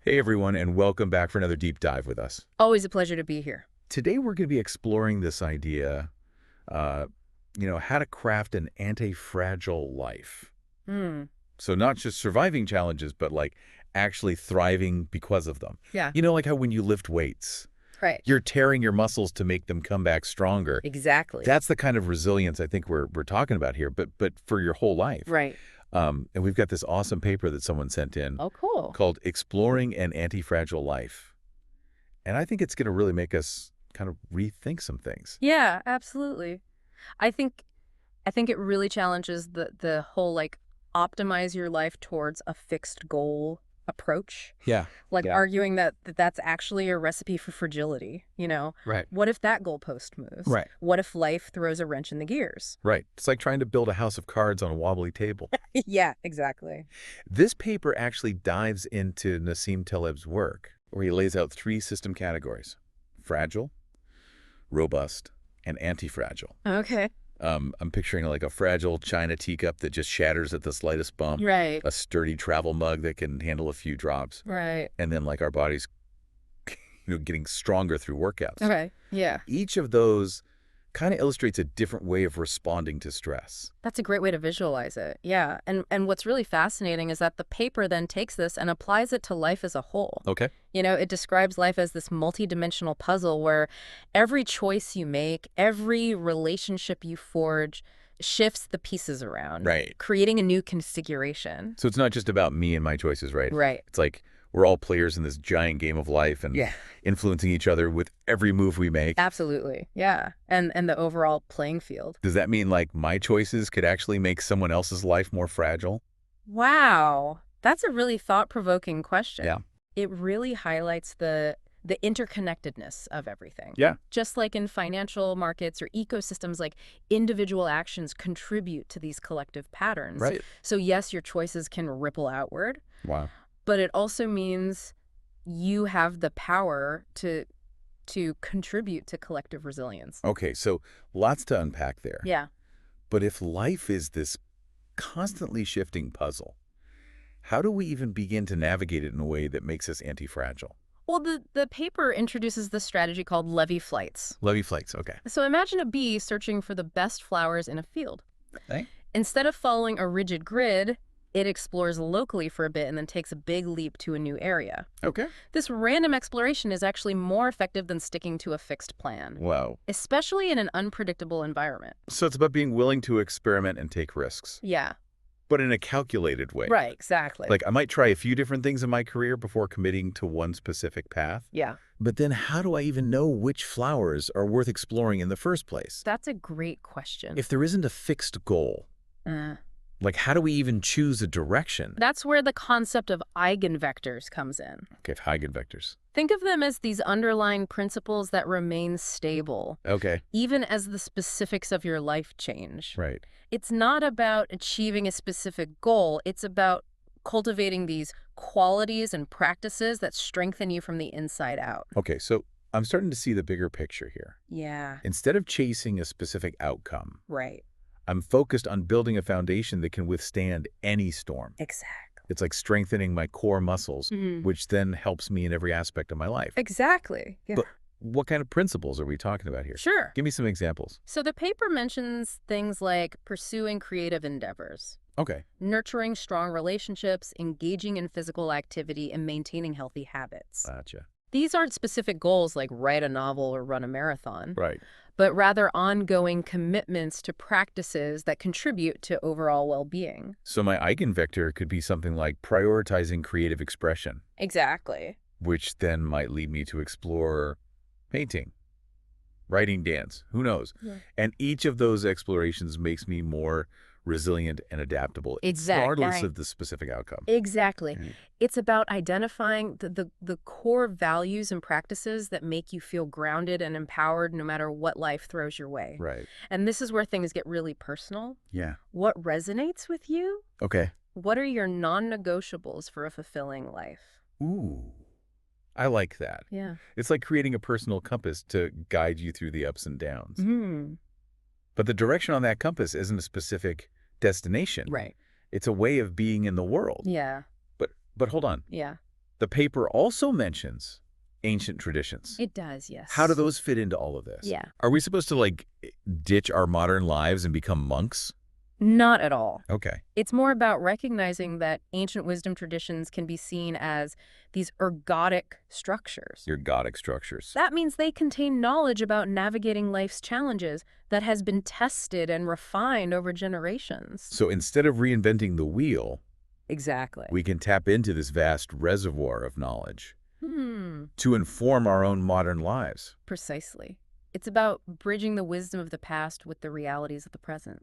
Hey everyone, and welcome back for another deep dive with us. Always a pleasure to be here. Today we're going to be exploring this idea, uh, how to craft an anti-fragile life. Hmm. So not just surviving challenges, but like actually thriving because of them. Yeah. You know, like how when you lift weights, Right. you're tearing your muscles to make them come back stronger. Exactly. That's the kind of resilience I think we're talking about here, but for your whole life. Right. And we've got this awesome paper that someone sent in Oh, cool. called Exploring an Anti-Fragile Life. And I think it's going to really make us kind of rethink some things. Yeah, absolutely. I think it really challenges the whole like optimize your life towards a fixed goal approach. Yeah. Like Yeah. arguing that that's actually a recipe for fragility, Right. What if that goalpost moves? Right. What if life throws a wrench in the gears? Right. It's like trying to build a house of cards on a wobbly table. Yeah, exactly. This paper actually dives into Nassim Taleb's work, where he lays out 3 system categories: fragile, robust, and anti-fragile. Okay. I'm picturing like a fragile china teacup that just shatters at the slightest bump, Right. a sturdy travel mug that can handle a few drops, Right. and then like our bodies getting stronger through workouts. Okay. Yeah. Each of those kind of illustrates a different way of responding to stress. That's a great way to visualize it. Yeah. And what's really fascinating is that the paper then takes this and applies it to life as a whole. Okay. It describes life as this multidimensional puzzle where every choice you make, every relationship you forge shifts the pieces around. Right. Creating a new configuration. So it's not just about me and my choices, right? Right. It's like we're all players in this giant game of life and Yeah. influencing each other with every move we make. Absolutely. Yeah. And the overall playing field. Does that mean like my choices could actually make someone else's life more fragile? Wow. That's a really thought-provoking question. Yeah. It really highlights the interconnectedness of everything. Yeah. Just like in financial markets or ecosystems, like individual actions contribute to these collective patterns. Right. So yes, your choices can ripple outward, Wow. but it also means you have the power to contribute to collective resilience. Okay, so lots to unpack there. Yeah. But if life is this constantly shifting puzzle, how do we even begin to navigate it in a way that makes us anti-fragile? Well, the paper introduces this strategy called levee flights. Levee flights, okay. So imagine a bee searching for the best flowers in a field. Hey? Instead of following a rigid grid, it explores locally for a bit and then takes a big leap to a new area. Okay. This random exploration is actually more effective than sticking to a fixed plan, Wow. especially in an unpredictable environment. So it's about being willing to experiment and take risks, Yeah, but in a calculated way. right, exactly. Like I might try a few different things in my career before committing to one specific path. Yeah, But then how do I even know which flowers are worth exploring in the first place? that's a great question. If there isn't a fixed goal, like how do we even choose a direction? That's where the concept of eigenvectors comes in. Okay, eigenvectors. Think of them as these underlying principles that remain stable, Okay, even as the specifics of your life change. right. It's not about achieving a specific goal. It's about cultivating these qualities and practices that strengthen you from the inside out. Okay, so I'm starting to see the bigger picture here. Yeah, Instead of chasing a specific outcome, right. I'm focused on building a foundation that can withstand any storm. Exactly. It's like strengthening my core muscles, Mhm. which then helps me in every aspect of my life. Exactly. Yeah. But what kind of principles are we talking about here? Sure. Give me some examples. So the paper mentions things like pursuing creative endeavors, Okay. nurturing strong relationships, engaging in physical activity, and maintaining healthy habits. Gotcha. These aren't specific goals like write a novel or run a marathon, Right. but rather ongoing commitments to practices that contribute to overall well-being. So my eigenvector could be something like prioritizing creative expression, Exactly. which then might lead me to explore painting, writing, dance, who knows? Yeah. And each of those explorations makes me more resilient and adaptable, Exactly. regardless of the specific outcome. Exactly. Right. It's about identifying the core values and practices that make you feel grounded and empowered no matter what life throws your way. Right. And this is where things get really personal. Yeah. What resonates with you? Okay. What are your non-negotiables for a fulfilling life? Ooh. I like that. Yeah. It's like creating a personal compass to guide you through the ups and downs. Mm. But the direction on that compass isn't a specific destination. Right. It's a way of being in the world. Yeah. But hold on. Yeah. The paper also mentions ancient traditions. It does, yes. How do those fit into all of this? Yeah. Are we supposed to, like, ditch our modern lives and become monks? Not at all. Okay. It's more about recognizing that ancient wisdom traditions can be seen as these ergodic structures. Ergodic structures. That means they contain knowledge about navigating life's challenges that has been tested and refined over generations. So instead of reinventing the wheel, Exactly. we can tap into this vast reservoir of knowledge to inform our own modern lives. Precisely. It's about bridging the wisdom of the past with the realities of the present.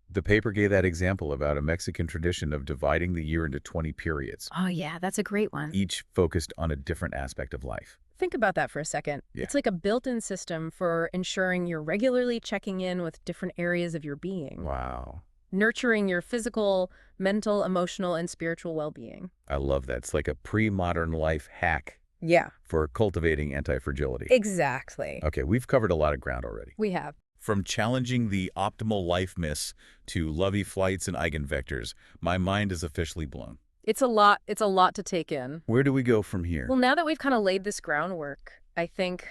The paper gave that example about a Mexican tradition of dividing the year into 20 periods, Oh, yeah, that's a great one. each focused on a different aspect of life. Think about that for a second. Yeah. It's like a built-in system for ensuring you're regularly checking in with different areas of your being, Wow. nurturing your physical, mental, emotional, and spiritual well-being. I love that. It's like a pre-modern life hack Yeah, for cultivating anti-fragility. exactly. Okay, we've covered a lot of ground already. We have. From challenging the optimal life myths to lovey flights and eigenvectors, my mind is officially blown. It's a lot to take in. Where do we go from here? Well, now that we've kind of laid this groundwork, I think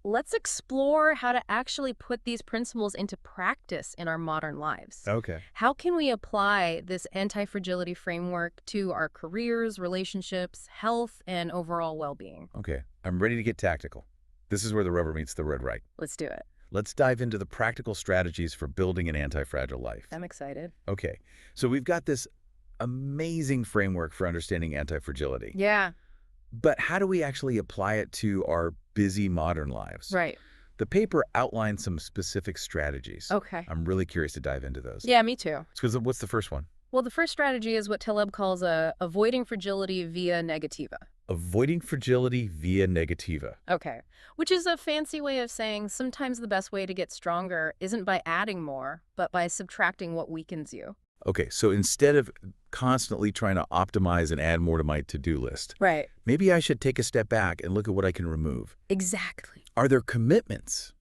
let's explore how to actually put these principles into practice in our modern lives. Okay. How can we apply this anti-fragility framework to our careers, relationships, health, and overall well-being? Okay, I'm ready to get tactical. This is where the rubber meets the road, right? Let's do it. Let's dive into the practical strategies for building an anti-fragile life. I'm excited. Okay, so we've got this amazing framework for understanding anti-fragility. Yeah, But how do we actually apply it to our busy modern lives? right. The paper outlines some specific strategies. Okay. I'm really curious to dive into those. Yeah, me too. Because what's the first one? Well, the first strategy is what Taleb calls avoiding fragility via negativa. Avoiding fragility via negativa. Okay. Which is a fancy way of saying sometimes the best way to get stronger isn't by adding more, but by subtracting what weakens you. Okay, so instead of constantly trying to optimize and add more to my to-do list, Right. maybe I should take a step back and look at what I can remove. Exactly. Are there commitments,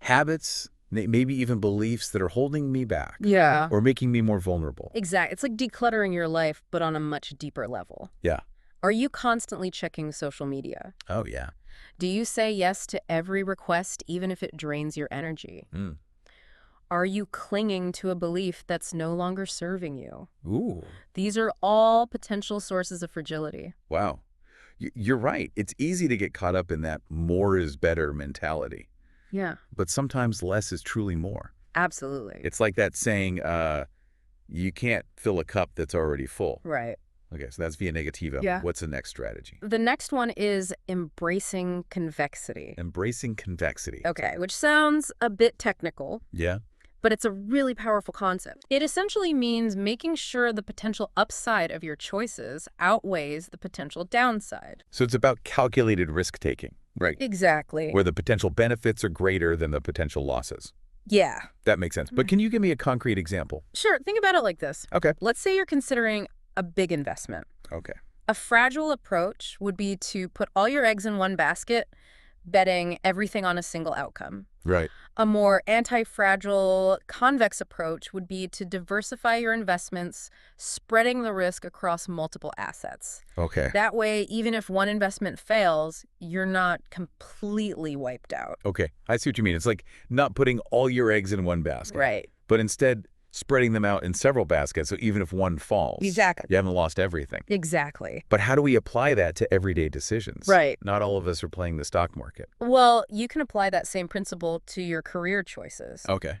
habits, maybe even beliefs that are holding me back Yeah. or making me more vulnerable? Exactly. It's like decluttering your life, but on a much deeper level. Yeah. Are you constantly checking social media? Oh, yeah. Do you say yes to every request, even if it drains your energy? Are you clinging to a belief that's no longer serving you? Ooh, These are all potential sources of fragility. wow. You're right. It's easy to get caught up in that more is better mentality. Yeah. But sometimes less is truly more. Absolutely. It's like that saying, you can't fill a cup that's already full. Right. Okay, so that's via negativa. Yeah. What's the next strategy? The next one is embracing convexity. Embracing convexity. Okay, which sounds a bit technical, Yeah? but it's a really powerful concept. It essentially means making sure the potential upside of your choices outweighs the potential downside. So it's about calculated risk-taking, right? Exactly. Where the potential benefits are greater than the potential losses. Yeah. That makes sense. But can you give me a concrete example? Sure, think about it like this. Okay. Let's say you're considering a big investment. Okay. A fragile approach would be to put all your eggs in one basket, betting everything on a single outcome. Right. A more anti-fragile, convex approach would be to diversify your investments, spreading the risk across multiple assets. Okay. That way, even if one investment fails, you're not completely wiped out. Okay. I see what you mean. It's like not putting all your eggs in one basket. Right. But instead spreading them out in several baskets, so even if one falls, Exactly. you haven't lost everything. Exactly. But how do we apply that to everyday decisions? Right. Not all of us are playing the stock market. Well, you can apply that same principle to your career choices, Okay.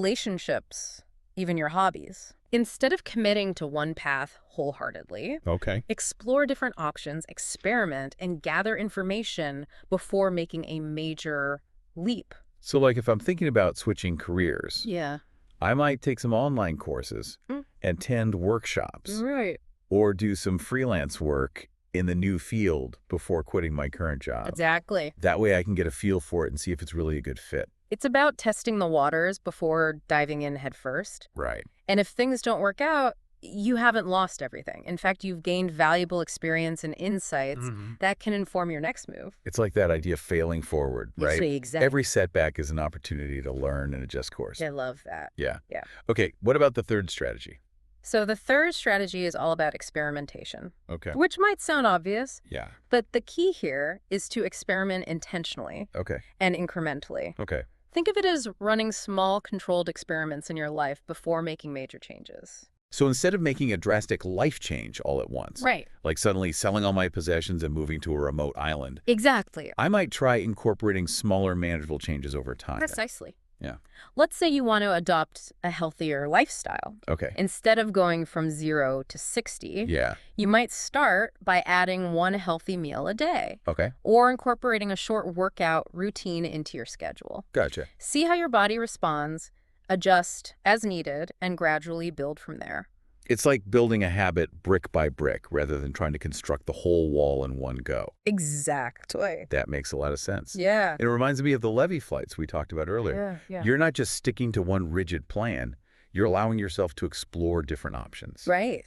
relationships, even your hobbies. Instead of committing to one path wholeheartedly, Okay. explore different options, experiment, and gather information before making a major leap. So like if I'm thinking about switching careers, Yeah. I might take some online courses, Mm. attend workshops, Right. or do some freelance work in the new field before quitting my current job. Exactly. That way I can get a feel for it and see if it's really a good fit. It's about testing the waters before diving in headfirst. Right. And if things don't work out, you haven't lost everything. In fact, you've gained valuable experience and insights that can inform your next move. It's like that idea of failing forward, right? Exactly. Every setback is an opportunity to learn and adjust course. I love that. Yeah. Yeah. Okay, what about the third strategy? So the third strategy is all about experimentation, Okay. which might sound obvious, Yeah. but the key here is to experiment intentionally Okay. and incrementally. Okay. Think of it as running small, controlled experiments in your life before making major changes. So instead of making a drastic life change all at once, Right. like suddenly selling all my possessions and moving to a remote island, Exactly. I might try incorporating smaller, manageable changes over time. Precisely. Yeah. Let's say you want to adopt a healthier lifestyle. Okay. Instead of going from 0 to 60, Yeah. you might start by adding one healthy meal a day Okay. or incorporating a short workout routine into your schedule. Gotcha. See how your body responds, adjust as needed, and gradually build from there. It's like building a habit brick by brick rather than trying to construct the whole wall in one go. Exactly. That makes a lot of sense. Yeah. It reminds me of the levee flights we talked about earlier. Yeah. You're not just sticking to one rigid plan. You're allowing yourself to explore different options Right.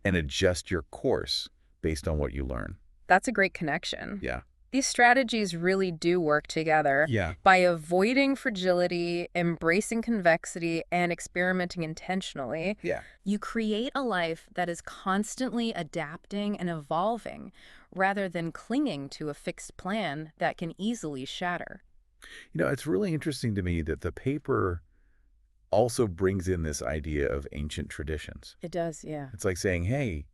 and adjust your course based on what you learn. That's a great connection. Yeah. These strategies really do work together. Yeah. By avoiding fragility, embracing convexity, and experimenting intentionally, Yeah. you create a life that is constantly adapting and evolving rather than clinging to a fixed plan that can easily shatter. You know, it's really interesting to me that the paper also brings in this idea of ancient traditions. It does, yeah. It's like saying, hey,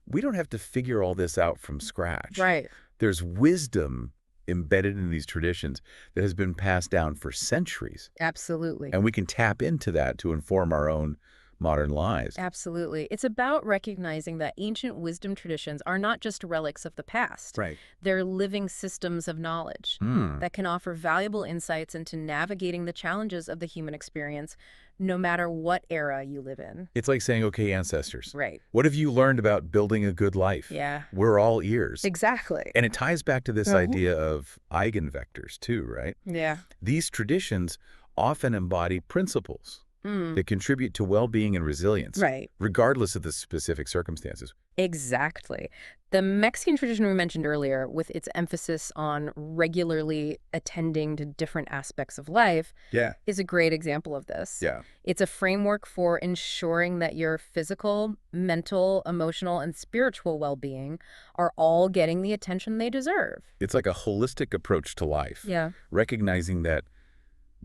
we don't have to figure all this out from scratch. Right. There's wisdom embedded in these traditions that has been passed down for centuries. Absolutely. And we can tap into that to inform our own modern lives. Absolutely. It's about recognizing that ancient wisdom traditions are not just relics of the past. Right. They're living systems of knowledge that can offer valuable insights into navigating the challenges of the human experience, no matter what era you live in. It's like saying, okay, ancestors, Right. what have you learned about building a good life? Yeah. We're all ears. Exactly. And it ties back to this idea of eigenvectors too, right? Yeah. These traditions often embody principles that contribute to well-being and resilience, Right. regardless of the specific circumstances. Exactly. The Mexican tradition we mentioned earlier, with its emphasis on regularly attending to different aspects of life, Yeah. is a great example of this. Yeah. It's a framework for ensuring that your physical, mental, emotional, and spiritual well-being are all getting the attention they deserve. It's like a holistic approach to life, Yeah. recognizing that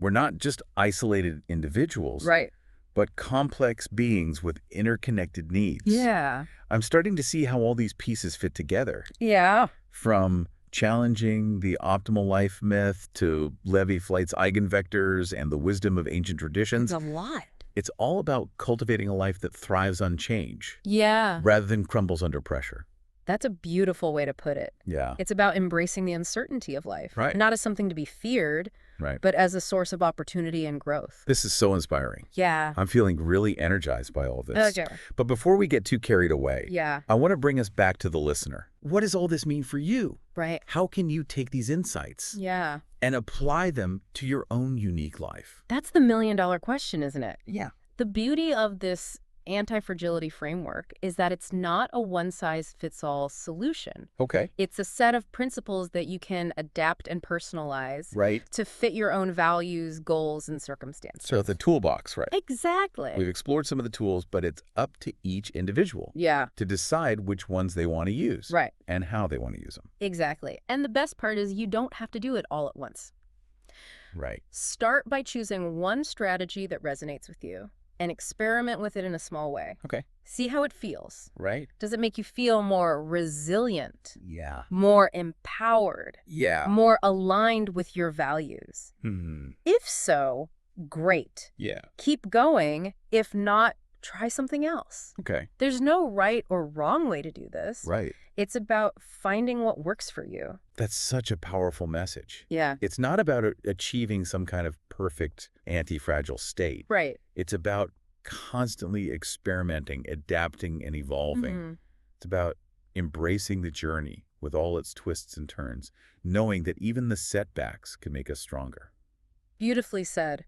we're not just isolated individuals, Right. but complex beings with interconnected needs. Yeah. I'm starting to see how all these pieces fit together, Yeah. from challenging the optimal life myth to levee flight's eigenvectors and the wisdom of ancient traditions. It's a lot. It's all about cultivating a life that thrives on change Yeah. rather than crumbles under pressure. That's a beautiful way to put it. Yeah. It's about embracing the uncertainty of life, Right. not as something to be feared, Right. but as a source of opportunity and growth. This is so inspiring. Yeah. I'm feeling really energized by all this. Okay. But before we get too carried away, Yeah. I want to bring us back to the listener. What does all this mean for you? Right. How can you take these insights Yeah. and apply them to your own unique life? That's the million-dollar question, isn't it? Yeah. The beauty of this anti-fragility framework is that it's not a one-size-fits-all solution. Okay. It's a set of principles that you can adapt and personalize Right. to fit your own values, goals, and circumstances. So the toolbox, right? Exactly. We've explored some of the tools, but it's up to each individual Yeah. to decide which ones they want to use Right. and how they want to use them. Exactly. And the best part is you don't have to do it all at once. Right. Start by choosing one strategy that resonates with you and experiment with it in a small way. Okay. See how it feels. Right. Does it make you feel more resilient, Yeah. more empowered, Yeah. more aligned with your values? Hmm. If so, great. Yeah. Keep going. If not, try something else. Okay. There's no right or wrong way to do this. Right. It's about finding what works for you. That's such a powerful message. Yeah. It's not about achieving some kind of perfect anti-fragile state. Right. It's about constantly experimenting, adapting, and evolving. It's about embracing the journey with all its twists and turns, knowing that even the setbacks can make us stronger. Beautifully said.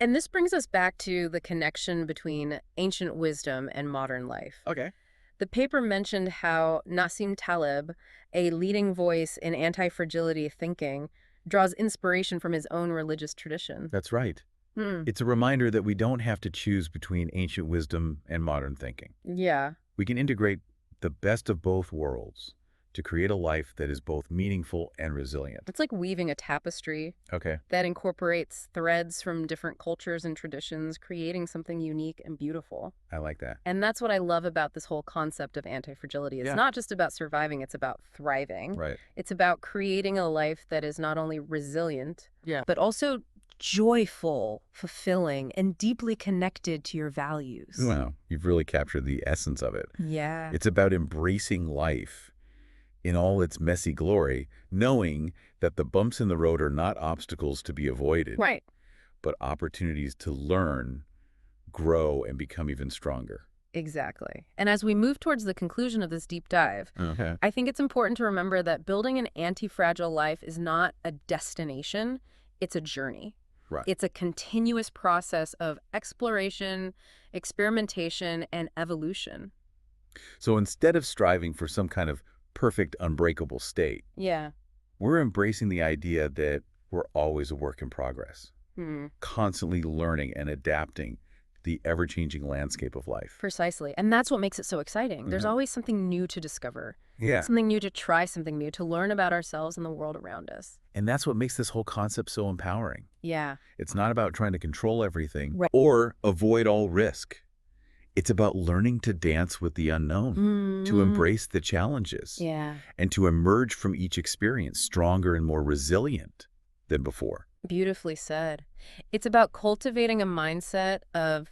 And this brings us back to the connection between ancient wisdom and modern life. Okay. The paper mentioned how Nassim Taleb, a leading voice in anti-fragility thinking, draws inspiration from his own religious tradition. That's right. Mm. It's a reminder that we don't have to choose between ancient wisdom and modern thinking. Yeah. We can integrate the best of both worlds to create a life that is both meaningful and resilient. It's like weaving a tapestry Okay, that incorporates threads from different cultures and traditions, creating something unique and beautiful. I like that. And that's what I love about this whole concept of anti-fragility. It's Yeah. not just about surviving, it's about thriving. Right. It's about creating a life that is not only resilient, Yeah. but also joyful, fulfilling, and deeply connected to your values. Wow, you've really captured the essence of it. Yeah. It's about embracing life in all its messy glory, knowing that the bumps in the road are not obstacles to be avoided, Right. but opportunities to learn, grow, and become even stronger. Exactly. And as we move towards the conclusion of this deep dive, Okay. I think it's important to remember that building an anti-fragile life is not a destination, it's a journey. Right. It's a continuous process of exploration, experimentation, and evolution. So instead of striving for some kind of perfect, unbreakable state, Yeah. we're embracing the idea that we're always a work in progress, constantly learning and adapting the ever-changing landscape of life. Precisely. And that's what makes it so exciting. There's Mhm. always something new to discover, Yeah. something new to try, something new to learn about ourselves and the world around us. And that's what makes this whole concept so empowering. Yeah. It's not about trying to control everything Right. or avoid all risk. It's about learning to dance with the unknown, to embrace the challenges, Yeah. and to emerge from each experience stronger and more resilient than before. Beautifully said. It's about cultivating a mindset of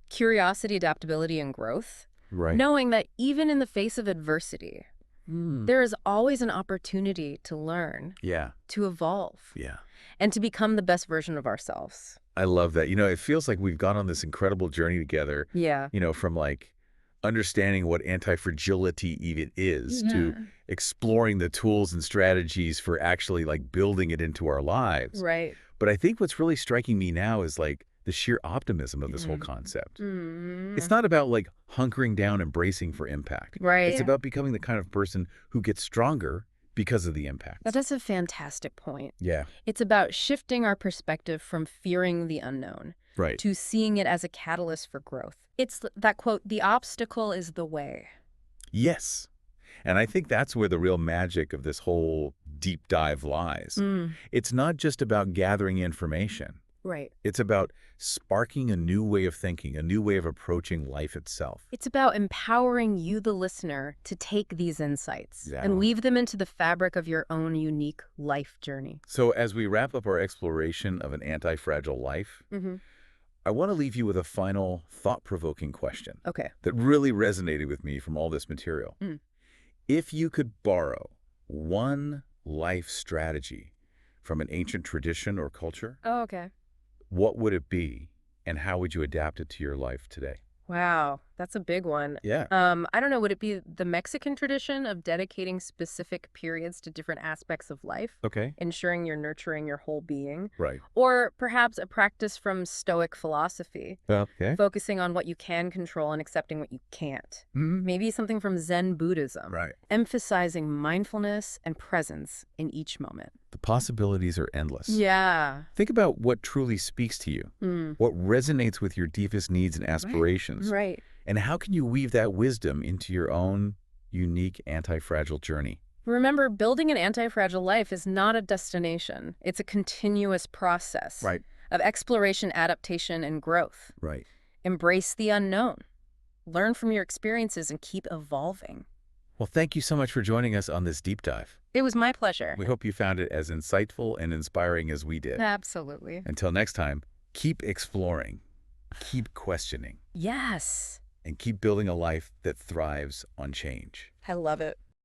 curiosity, adaptability, and growth, Right. knowing that even in the face of adversity, there is always an opportunity to learn, Yeah. to evolve, Yeah. and to become the best version of ourselves. I love that. It feels like we've gone on this incredible journey together, Yeah. from like understanding what anti-fragility even is to exploring the tools and strategies for actually like building it into our lives. Right. But I think what's really striking me now is like the sheer optimism of this whole concept. It's not about like hunkering down and bracing for impact. Right. It's about becoming the kind of person who gets stronger because of the impact. That's a fantastic point. Yeah, It's about shifting our perspective from fearing the unknown right. to seeing it as a catalyst for growth. It's that quote, "The obstacle is the way." Yes. And I think that's where the real magic of this whole deep dive lies. It's not just about gathering information. Right. It's about sparking a new way of thinking, a new way of approaching life itself. It's about empowering you, the listener, to take these insights Yeah. and weave them into the fabric of your own unique life journey. So as we wrap up our exploration of an anti-fragile life, I want to leave you with a final thought-provoking question Okay. that really resonated with me from all this material. If you could borrow one life strategy from an ancient tradition or culture, Oh, okay. what would it be and how would you adapt it to your life today? Wow, that's a big one. Yeah. I don't know, would it be the Mexican tradition of dedicating specific periods to different aspects of life, Okay. ensuring you're nurturing your whole being? Right. Or perhaps a practice from Stoic philosophy, Okay. focusing on what you can control and accepting what you can't. Maybe something from Zen Buddhism, Right. emphasizing mindfulness and presence in each moment. The possibilities are endless. Yeah. Think about what truly speaks to you, what resonates with your deepest needs and aspirations, Right. and how can you weave that wisdom into your own unique anti-fragile journey? Remember, building an anti-fragile life is not a destination. It's a continuous process Right. of exploration, adaptation, and growth. Right. Embrace the unknown. Learn from your experiences and keep evolving. Well, thank you so much for joining us on this deep dive. It was my pleasure. We hope you found it as insightful and inspiring as we did. Absolutely. Until next time, keep exploring, keep questioning, Yes. and keep building a life that thrives on change. I love it.